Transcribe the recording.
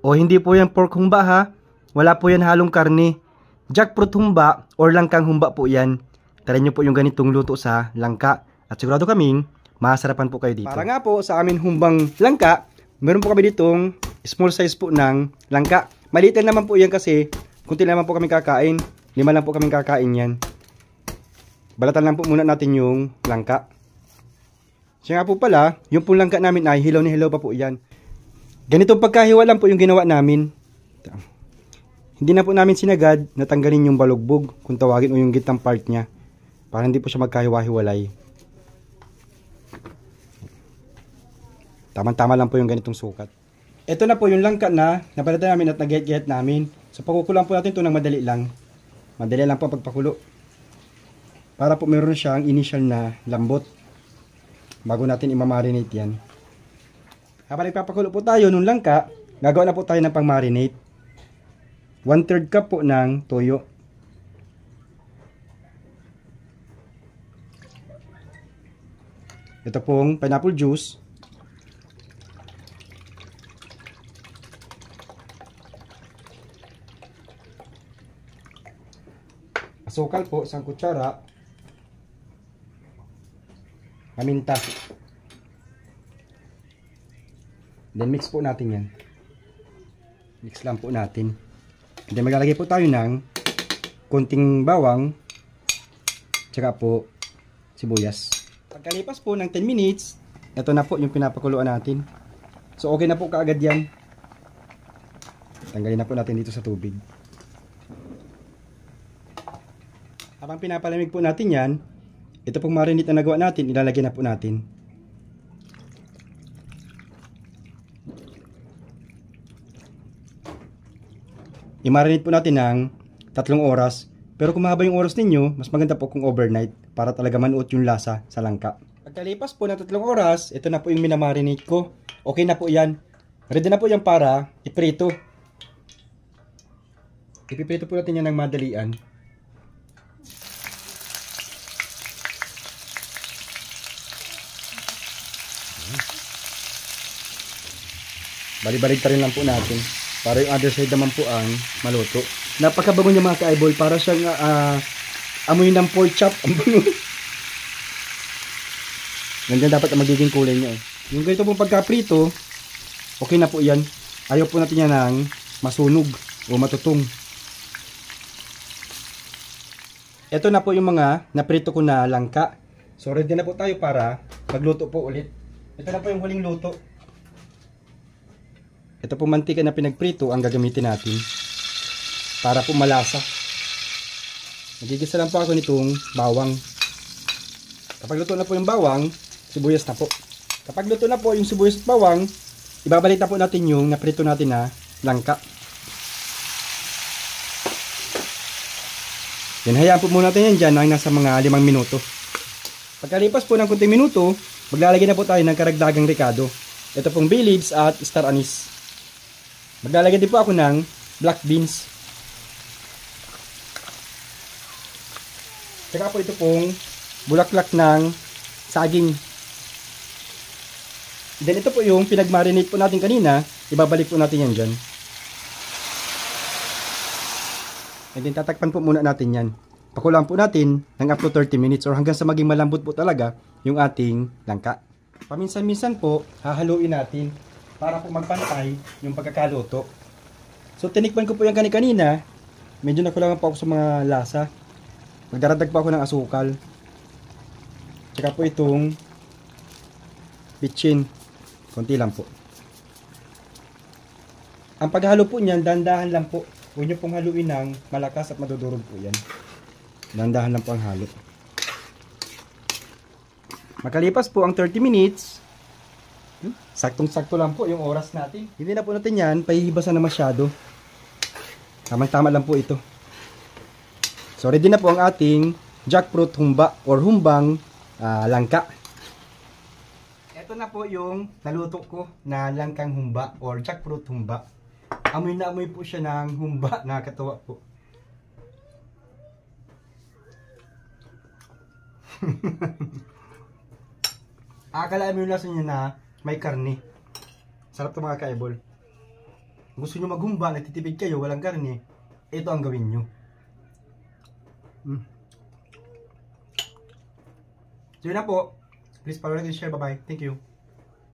O hindi po yan pork humba ha. Wala po yan halong karne. Jackfruit humba or langkang humba po yan. Try nyo po yung ganitong luto sa langka. At sigurado kaming masarapan po kayo dito. Para nga po sa amin humbang langka, meron po kami ditong small size po ng langka. Maliit naman po yan kasi kunti naman po kami kakain. 5 lang po kami kakain yan. Balatan lang po muna natin yung langka. Siya nga po pala, yung pong langka namin ay hilaw na hilaw pa po yan. Ganitong pagkahiwa lang po yung ginawa namin. Hindi na po namin sinagad natanggalin yung balugbog kung tawagin o yung gitang part niya. Para hindi po siya magkahiwa-hiwalay. Tama-tama lang po yung ganitong sukat. Ito na po yung langka na nabalatan namin at nag-get namin. So pakukulang po natin ito ng madali lang. Madali lang po pagpakulo. Para po meron siyang initial na lambot. Bago natin imamarinate yan. Habang nagpapakulo po tayo nung langka, gagawa na po tayo ng pang-marinate. 1/3 cup po ng toyo. Ito pong pineapple juice. Asukal po, 1 kutsara. Paminta. Then mix po natin yan. Mix lang po natin. Then maglalagay po tayo ng konting bawang. Tsaka po sibuyas. Pagkalipas po ng 10 minutes, ito na po yung pinapakuluan natin. So okay na po kaagad yan. Tanggalin na po natin dito sa tubig. Habang pinapalamig po natin yan, ito pong marinate na nagawa natin, ilalagay na po natin. I-marinate po natin ng 3 oras. Pero kung mahaba yung oras ninyo, mas maganda po kung overnight para talaga manuot yung lasa sa langka. Pagkalipas po ng 3 oras, ito na po yung minamarinate ko. Okay na po yan. Ready na po yan para iprito. Ipiprito po natin yan ng madalian. Bali-balik rin lang po natin para yung other side naman po ang maluto. Napakabango niya mga ka-eyeball, para siyang amoy ng pork chop. Ganyan dapat ang magiging kulay niya. Yung ganito pong pagkaprito, okay na po yan. Ayaw po natin yan ng masunog o matutong. Ito na po yung mga naprito ko na langka. So ready na po tayo para magluto po ulit. Ito na po yung huling luto. Ito po mantika na pinagprito ang gagamitin natin para po malasa. Nagigisa lang po ako nitong bawang. Kapag luto na po yung bawang, sibuyas na po. Kapag luto na po yung sibuyas at bawang, ibabalik na po natin yung naprito natin na langka. Yan, hayaan po muna natin yan dyan ng nasa mga 5 minuto. Pagkalipas po ng kunting minuto, maglalagay na po tayo ng karagdagang ricado. Ito pong bay leaves at star anise. Maglalagay din po ako ng black beans. Tsaka po ito pong bulaklak ng saging. Then ito po yung pinag-marinate po natin kanina. Ibabalik po natin yan dyan. And then tatakpan po muna natin yan. Pakulaan po natin ng up to 30 minutes or hanggang sa maging malambot po talaga yung ating langka. Paminsan-minsan po, hahaluin natin para po magpantay yung pagkakaluto. So tinikman ko po yung kanina. Medyo nakulangan po ako sa mga lasa. Magdaradag po ako ng asukal. Tsaka po itong bitchin. Konti lang po. Ang paghalo po niyan, dahan-dahan lang po. Huwag nyo pong haluin ng malakas at madudurog po yan. Dahan-dahan lang po ang halo. Makalipas po ang 30 minutes, saktong-sakto lang po yung oras natin. Hindi na po natin yan pahihibasan na masyado. Tamang-tama lang po ito. So ready na po ang ating jackfruit humba or humbang langka. Ito na po yung naluto ko na langkang humba or jackfruit humba. Amoy na amoy po siya ng humba. Nakakatawa po. Akala mo yung lasa niya na may karne. Sarap ito mga ka-eyeball. Kung gusto nyo maghumba, nagtitipid kayo, walang karne, ito ang gawin nyo. So yun na po. Please follow and share. Bye-bye. Thank you.